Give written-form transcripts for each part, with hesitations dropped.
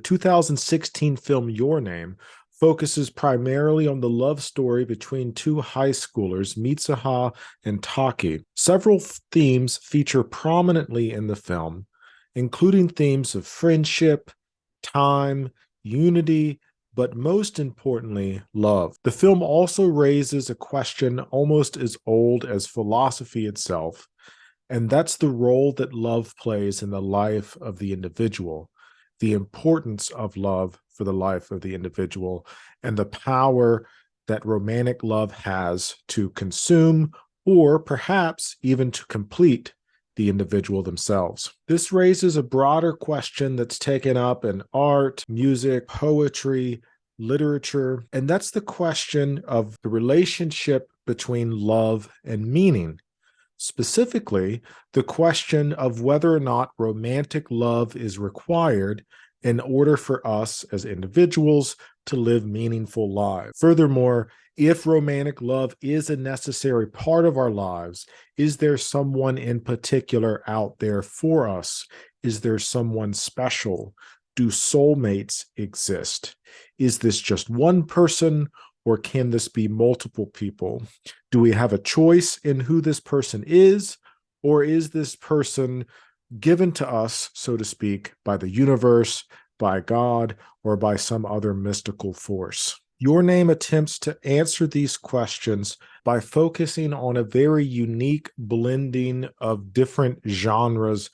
2016 film Your Name focuses primarily on the love story between two high schoolers, Mitsuha and Taki. Several themes feature prominently in the film, including themes of friendship, time, unity, but most importantly, love. The film also raises a question almost as old as philosophy itself, and that's the role that love plays in the life of the individual, the importance of love for the life of the individual, and the power that romantic love has to consume or perhaps even to complete the individual themselves. This raises a broader question that's taken up in art, music, poetry, literature, and that's the question of the relationship between love and meaning. Specifically, the question of whether or not romantic love is required in order for us as individuals to live meaningful lives. Furthermore, if romantic love is a necessary part of our lives, is there someone in particular out there for us? Is there someone special? Do soulmates exist? Is this just one person, or can this be multiple people? Do we have a choice in who this person is, or is this person given to us, so to speak, by the universe, by God, or by some other mystical force? Your Name attempts to answer these questions by focusing on a very unique blending of different genres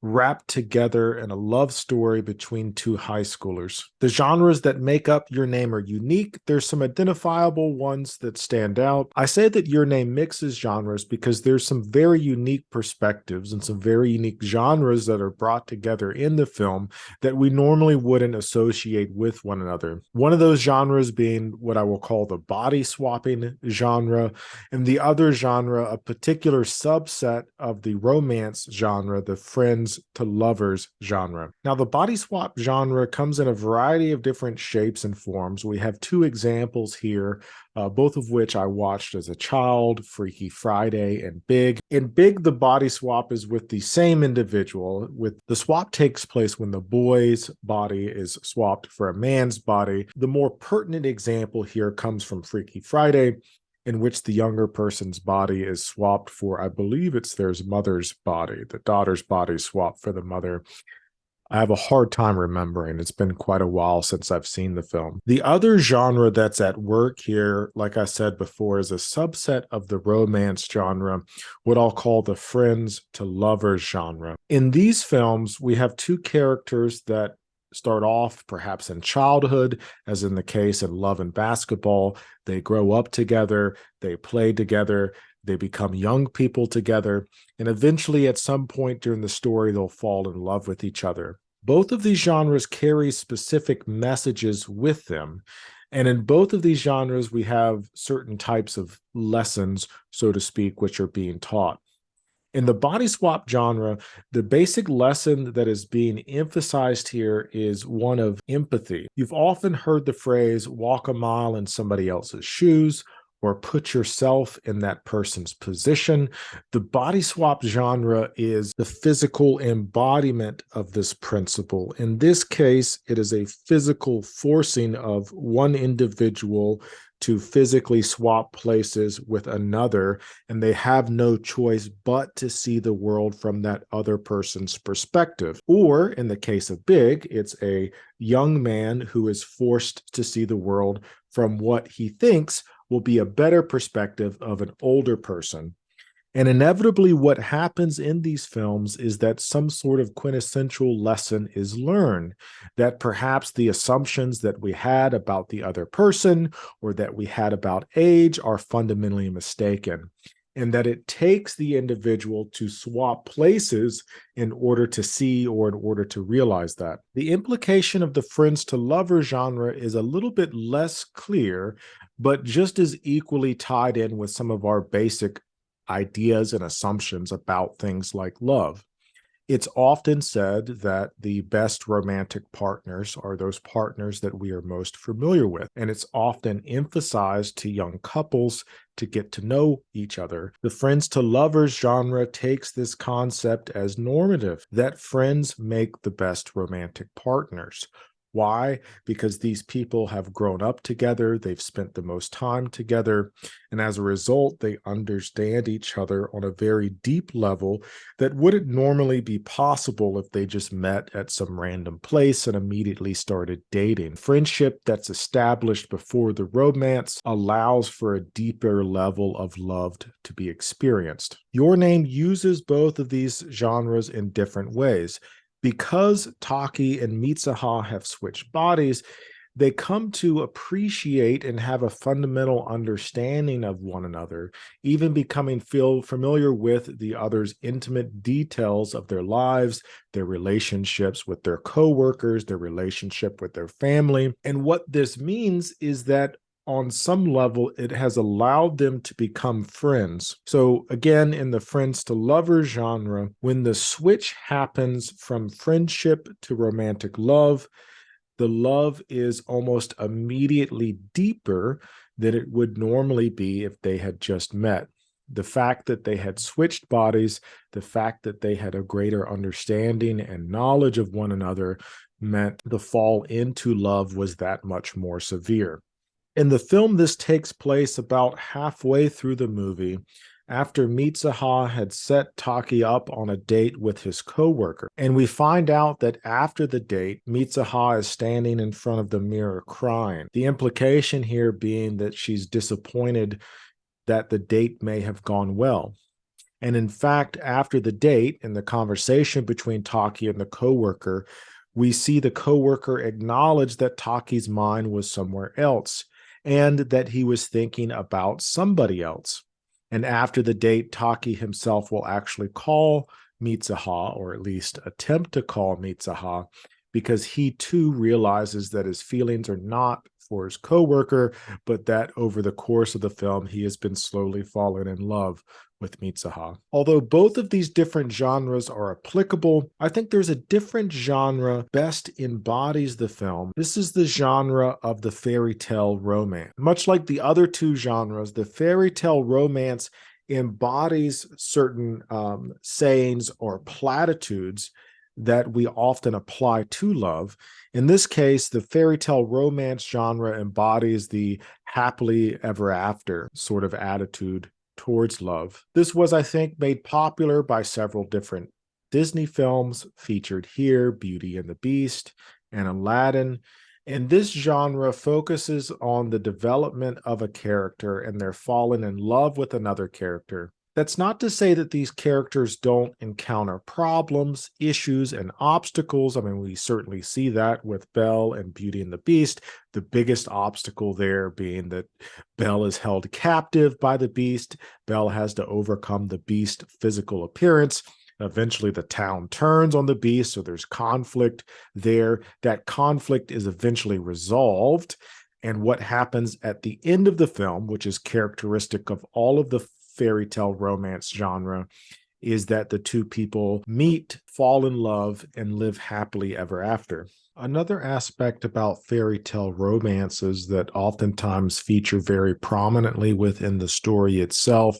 wrapped together in a love story between two high schoolers. The genres that make up Your Name are unique. There's some identifiable ones that stand out. I say that Your Name mixes genres because there's some very unique perspectives and some very unique genres that are brought together in the film that we normally wouldn't associate with one another. One of those genres being what I will call the body swapping genre, and the other genre, a particular subset of the romance genre, the friends to lovers genre. Now, the body swap genre comes in a variety of different shapes and forms. We have two examples here, both of which I watched as a child, Freaky Friday and Big. In Big, the body swap is with the same individual. The swap takes place when the boy's body is swapped for a man's body. The more pertinent example here comes from Freaky Friday, in which the younger person's body is swapped for, I believe it's their mother's body, the daughter's body swapped for the mother. I have a hard time remembering. It's been quite a while since I've seen the film. The other genre that's at work here, like I said before, is a subset of the romance genre, what I'll call the friends to lovers genre. In these films, we have two characters that start off perhaps in childhood, as in the case in Love and Basketball. They grow up together, they play together, they become young people together, and eventually at some point during the story, they'll fall in love with each other. Both of these genres carry specific messages with them. And in both of these genres, we have certain types of lessons, so to speak, which are being taught. In the body swap genre, the basic lesson that is being emphasized here is one of empathy. You've often heard the phrase, walk a mile in somebody else's shoes, or put yourself in that person's position. The body swap genre is the physical embodiment of this principle. In this case, it is a physical forcing of one individual to physically swap places with another, and they have no choice but to see the world from that other person's perspective. Or in the case of Big, it's a young man who is forced to see the world from what he thinks will be a better perspective of an older person. And inevitably, what happens in these films is that some sort of quintessential lesson is learned, that perhaps the assumptions that we had about the other person or that we had about age are fundamentally mistaken, and that it takes the individual to swap places in order to see or in order to realize that. The implication of the friends to lovers genre is a little bit less clear, but just as equally tied in with some of our basic ideas and assumptions about things like love. It's often said that the best romantic partners are those partners that we are most familiar with, and it's often emphasized to young couples to get to know each other. The friends to lovers genre takes this concept as normative, that friends make the best romantic partners. Why? Because these people have grown up together, they've spent the most time together, and as a result, they understand each other on a very deep level that wouldn't normally be possible if they just met at some random place and immediately started dating. Friendship that's established before the romance allows for a deeper level of love to be experienced. Your Name uses both of these genres in different ways. Because Taki and Mitsuha have switched bodies, they come to appreciate and have a fundamental understanding of one another, even becoming familiar with the other's intimate details of their lives, their relationships with their coworkers, their relationship with their family. And what this means is that on some level, it has allowed them to become friends. So again, in the friends to lovers genre, when the switch happens from friendship to romantic love, the love is almost immediately deeper than it would normally be if they had just met. The fact that they had switched bodies, the fact that they had a greater understanding and knowledge of one another meant the fall into love was that much more severe. In the film, this takes place about halfway through the movie after Mitsuha had set Taki up on a date with his coworker. And we find out that after the date, Mitsuha is standing in front of the mirror crying. The implication here being that she's disappointed that the date may have gone well. And in fact, after the date, in the conversation between Taki and the coworker, we see the coworker acknowledge that Taki's mind was somewhere else, and that he was thinking about somebody else. And after the date, Taki himself will actually call Mitsuha, or at least attempt to call Mitsuha, because he too realizes that his feelings are not for his coworker, but that over the course of the film, he has been slowly falling in love with Mitsuha. Although both of these different genres are applicable, I think there's a different genre best embodies the film. This is the genre of the fairy tale romance. Much like the other two genres, the fairy tale romance embodies certain sayings or platitudes that we often apply to love. In this case, the fairy tale romance genre embodies the happily ever after sort of attitude towards love. This was, I think, made popular by several different Disney films featured here, Beauty and the Beast and Aladdin. And this genre focuses on the development of a character and their falling in love with another character. That's not to say that these characters don't encounter problems, issues, and obstacles. I mean, we certainly see that with Belle and Beauty and the Beast. The biggest obstacle there being that Belle is held captive by the Beast. Belle has to overcome the Beast's physical appearance. Eventually, the town turns on the Beast, so there's conflict there. That conflict is eventually resolved. And what happens at the end of the film, which is characteristic of all of the fairy tale romance genre, is that the two people meet, fall in love, and live happily ever after. Another aspect about fairy tale romances that oftentimes feature very prominently within the story itself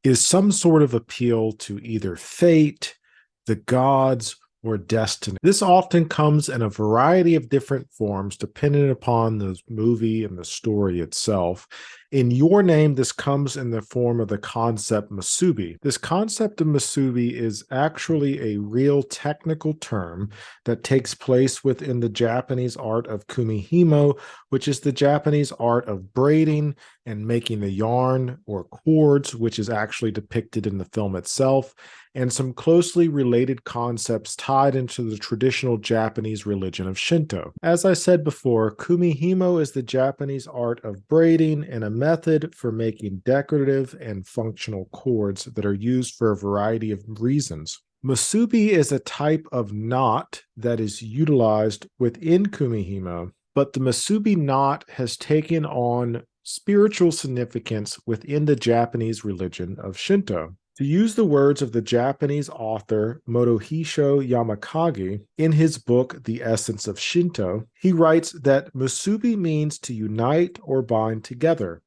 is some sort of appeal to either fate, the gods, or destiny. This often comes in a variety of different forms depending upon the movie and the story itself. In Your Name, this comes in the form of the concept musubi. This concept of musubi is actually a real technical term that takes place within the Japanese art of kumihimo, which is the Japanese art of braiding and making the yarn or cords, which is actually depicted in the film itself, and some closely related concepts tied into the traditional Japanese religion of Shinto. As I said before, kumihimo is the Japanese art of braiding and a method for making decorative and functional cords that are used for a variety of reasons. Musubi is a type of knot that is utilized within kumihimo, but the musubi knot has taken on spiritual significance within the Japanese religion of Shinto. To use the words of the Japanese author Motohiro Yamakagi in his book, The Essence of Shinto, he writes that musubi means to unite or bind together.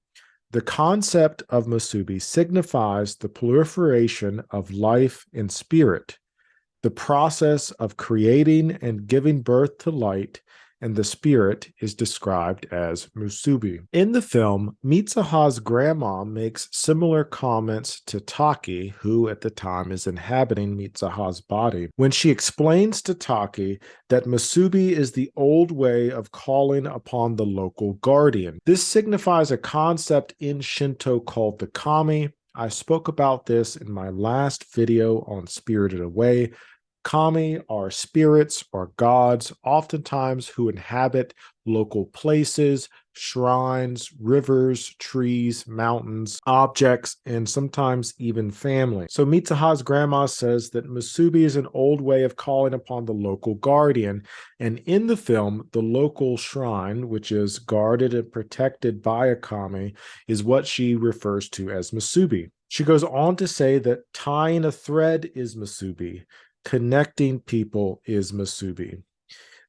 The concept of musubi signifies the proliferation of life and spirit, the process of creating and giving birth to light, and the spirit is described as Musubi. In the film, Mitsuha's grandma makes similar comments to Taki, who at the time is inhabiting Mitsuha's body, when she explains to Taki that Musubi is the old way of calling upon the local guardian. This signifies a concept in Shinto called the Kami. I spoke about this in my last video on Spirited Away. Kami are spirits or gods, oftentimes who inhabit local places, shrines, rivers, trees, mountains, objects, and sometimes even family. So Mitsuha's grandma says that Musubi is an old way of calling upon the local guardian, and in the film, the local shrine, which is guarded and protected by a kami, is what she refers to as Musubi. She goes on to say that tying a thread is Musubi. Connecting people is Musubi.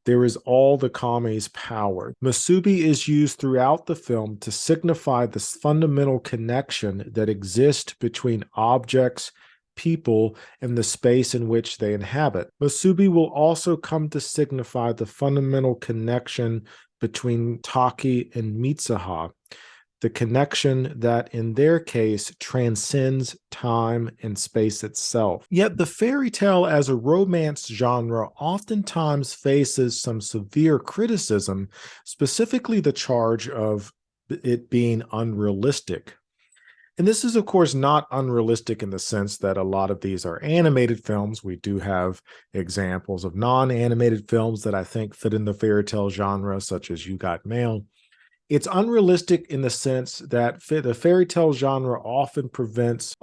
There is all the kami's power. Musubi is used throughout the film to signify this fundamental connection that exists between objects, people, and the space in which they inhabit. Musubi will also come to signify the fundamental connection between Taki and Mitsuha, the connection that in their case transcends time and space itself. Yet the fairy tale as a romance genre oftentimes faces some severe criticism, specifically the charge of it being unrealistic. And this is, of course, not unrealistic in the sense that a lot of these are animated films. We do have examples of non-animated films that I think fit in the fairy tale genre, such as You Got Mail. It's unrealistic in the sense that the fairy tale genre often presents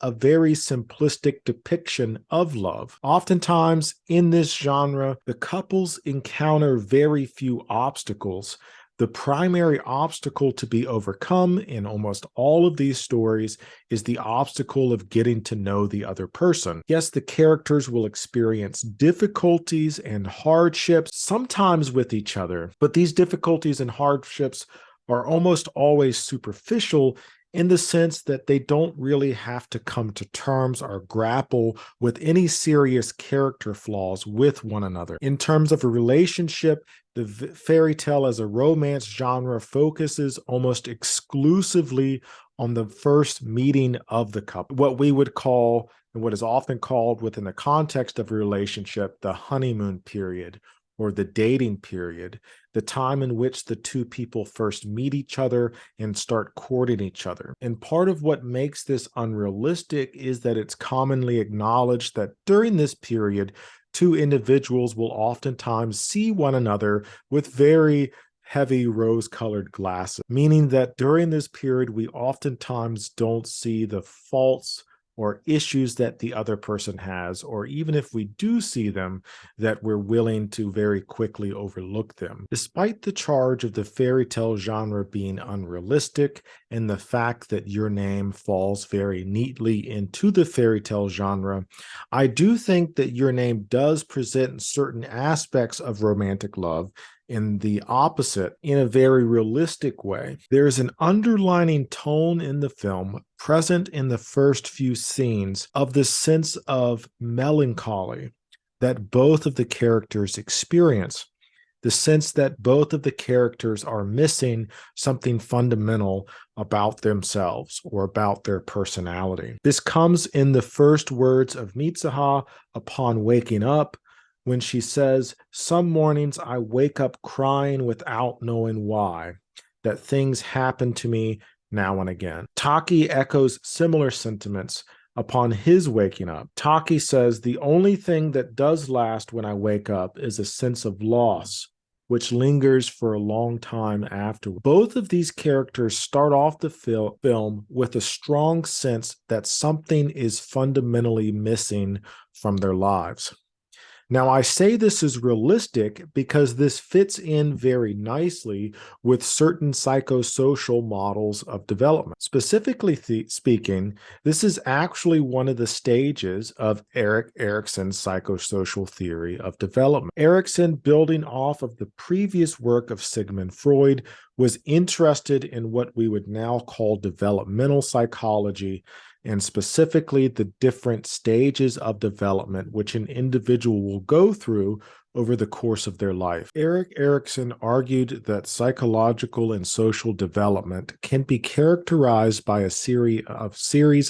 a very simplistic depiction of love. Oftentimes in this genre, the couples encounter very few obstacles. The primary obstacle to be overcome in almost all of these stories is the obstacle of getting to know the other person. Yes, the characters will experience difficulties and hardships, sometimes with each other, but these difficulties and hardships are almost always superficial in the sense that they don't really have to come to terms or grapple with any serious character flaws with one another. In terms of a relationship, the fairy tale as a romance genre focuses almost exclusively on the first meeting of the couple, what we would call, and what is often called within the context of a relationship, the honeymoon period or the dating period, the time in which the two people first meet each other and start courting each other. And part of what makes this unrealistic is that it's commonly acknowledged that during this period, two individuals will oftentimes see one another with very heavy rose-colored glasses, meaning that during this period, we oftentimes don't see the faults or issues that the other person has, or even if we do see them, that we're willing to very quickly overlook them. Despite the charge of the fairy tale genre being unrealistic and the fact that Your Name falls very neatly into the fairy tale genre, I do think that Your Name does present certain aspects of romantic love in the opposite, in a very realistic way. There is an underlining tone in the film present in the first few scenes of the sense of melancholy that both of the characters experience, the sense that both of the characters are missing something fundamental about themselves or about their personality. This comes in the first words of Mitsuha upon waking up, when she says, "Some mornings I wake up crying without knowing why, that things happen to me now and again." Taki echoes similar sentiments upon his waking up. Taki says, "The only thing that does last when I wake up is a sense of loss, which lingers for a long time after." Both of these characters start off the film with a strong sense that something is fundamentally missing from their lives. Now, I say this is realistic because this fits in very nicely with certain psychosocial models of development. Specifically speaking, this is actually one of the stages of Erik Erikson's psychosocial theory of development. Erikson, building off of the previous work of Sigmund Freud, was interested in what we would now call developmental psychology, and specifically the different stages of development which an individual will go through over the course of their life. Erik Erikson argued that psychological and social development can be characterized by a series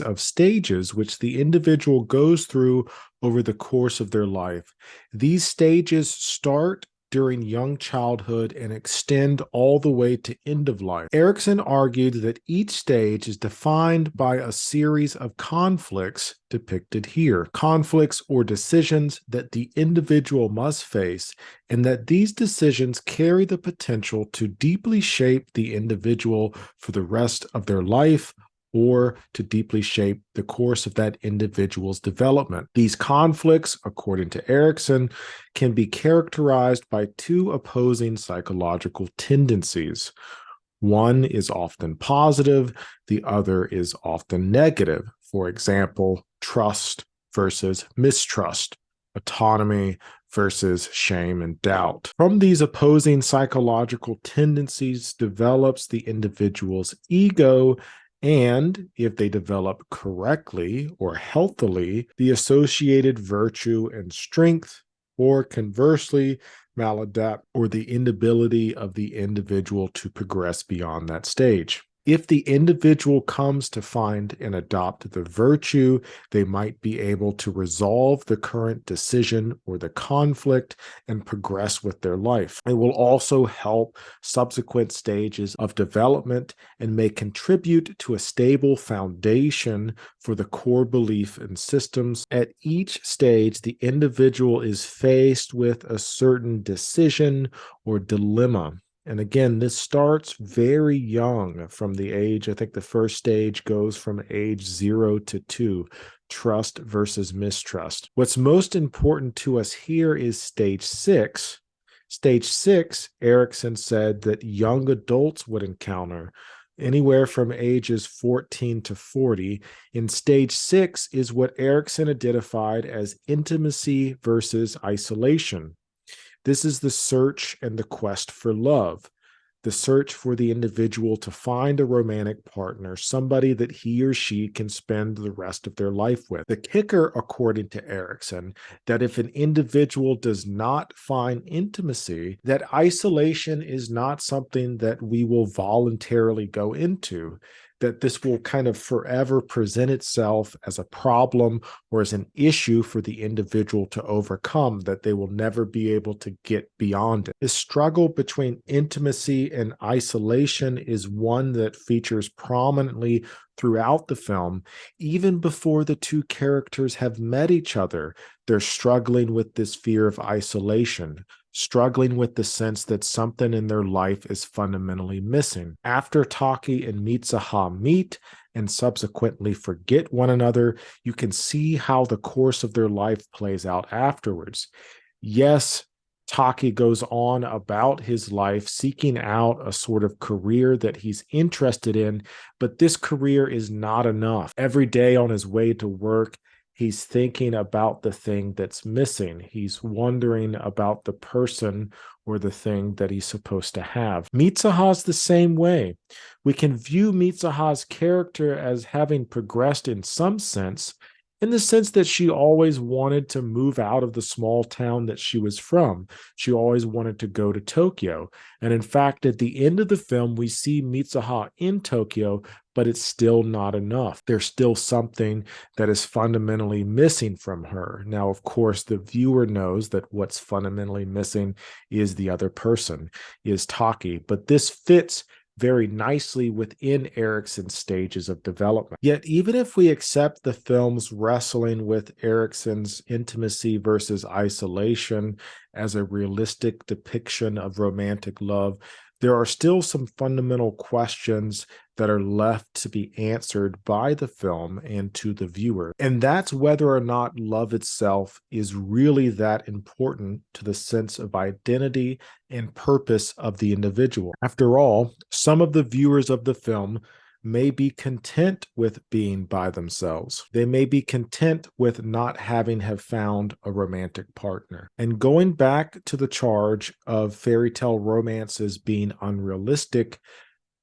of stages which the individual goes through over the course of their life. These stages start during young childhood and extend all the way to end of life. Erikson argued that each stage is defined by a series of conflicts depicted here, conflicts or decisions that the individual must face, and that these decisions carry the potential to deeply shape the individual for the rest of their life, or to deeply shape the course of that individual's development. These conflicts, according to Erikson, can be characterized by two opposing psychological tendencies. One is often positive, the other is often negative. For example, trust versus mistrust, autonomy versus shame and doubt. From these opposing psychological tendencies develops the individual's ego, and if they develop correctly or healthily, the associated virtue and strength, or conversely, maladapt, or the inability of the individual to progress beyond that stage. If the individual comes to find and adopt the virtue, they might be able to resolve the current decision or the conflict and progress with their life. It will also help subsequent stages of development and may contribute to a stable foundation for the core belief and systems. At each stage, the individual is faced with a certain decision or dilemma. And again, this starts very young from the age, I think the first stage goes from age 0 to 2, trust versus mistrust. What's most important to us here is stage 6. Stage 6, Erikson said that young adults would encounter anywhere from ages 14 to 40. And stage 6 is what Erikson identified as intimacy versus isolation. This is the search and the quest for love, the search for the individual to find a romantic partner, somebody that he or she can spend the rest of their life with. The kicker, according to Erikson, that if an individual does not find intimacy, that isolation is not something that we will voluntarily go into, that this will kind of forever present itself as a problem or as an issue for the individual to overcome, that they will never be able to get beyond it. This struggle between intimacy and isolation is one that features prominently throughout the film. Even before the two characters have met each other, they're struggling with this fear of isolation, struggling with the sense that something in their life is fundamentally missing. After Taki and Mitsuha meet and subsequently forget one another, you can see how the course of their life plays out afterwards. Yes, Taki goes on about his life, seeking out a sort of career that he's interested in, but this career is not enough. Every day on his way to work, he's thinking about the thing that's missing. He's wondering about the person or the thing that he's supposed to have. Mitsuha's the same way. We can view Mitsuha's character as having progressed in some sense, in the sense that she always wanted to move out of the small town that she was from. She always wanted to go to Tokyo. And in fact, at the end of the film, we see Mitsuha in Tokyo, but it's still not enough. There's still something that is fundamentally missing from her. Now, of course, the viewer knows that what's fundamentally missing is the other person, is Taki. But this fits very nicely within Erikson's stages of development. Yet, even if we accept the film's wrestling with Erikson's intimacy versus isolation as a realistic depiction of romantic love, there are still some fundamental questions that are left to be answered by the film and to the viewer. And that's whether or not love itself is really that important to the sense of identity and purpose of the individual. After all, some of the viewers of the film may be content with being by themselves. They may be content with not having have found a romantic partner. And going back to the charge of fairy tale romances being unrealistic,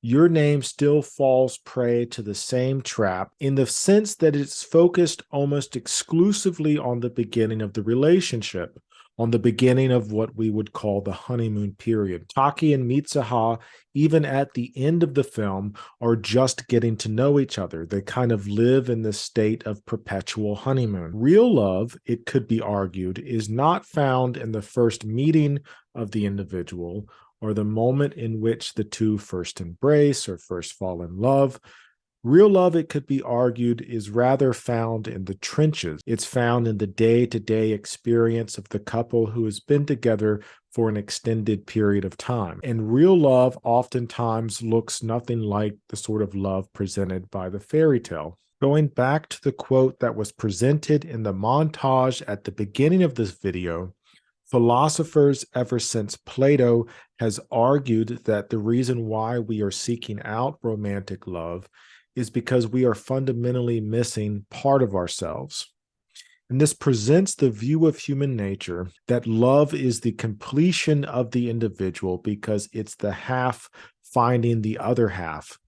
your name still falls prey to the same trap in the sense that it's focused almost exclusively on the beginning of the relationship, on the beginning of what we would call the honeymoon period. Taki and Mitsuha, even at the end of the film, are just getting to know each other. They kind of live in this state of perpetual honeymoon. Real love, it could be argued, is not found in the first meeting of the individual or the moment in which the two first embrace or first fall in love. Real love, it could be argued, is rather found in the trenches. It's found in the day-to-day experience of the couple who has been together for an extended period of time. And real love oftentimes looks nothing like the sort of love presented by the fairy tale. Going back to the quote that was presented in the montage at the beginning of this video, philosophers ever since Plato has argued that the reason why we are seeking out romantic love is because we are fundamentally missing part of ourselves. And this presents the view of human nature that love is the completion of the individual because it's the half finding the other half.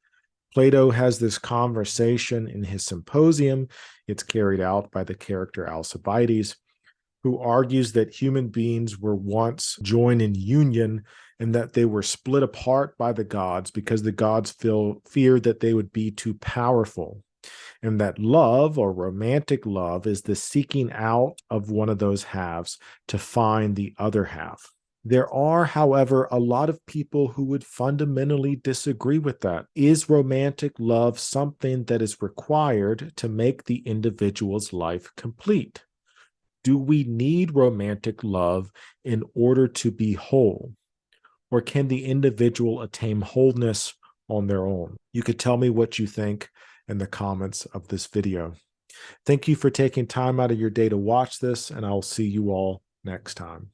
Plato has this conversation in his Symposium. It's carried out by the character Alcibiades, who argues that human beings were once joined in union and that they were split apart by the gods because the gods feared that they would be too powerful, and that love or romantic love is the seeking out of one of those halves to find the other half. There are, however, a lot of people who would fundamentally disagree with that. Is romantic love something that is required to make the individual's life complete? Do we need romantic love in order to be whole? Or can the individual attain wholeness on their own? You could tell me what you think in the comments of this video. Thank you for taking time out of your day to watch this, and I'll see you all next time.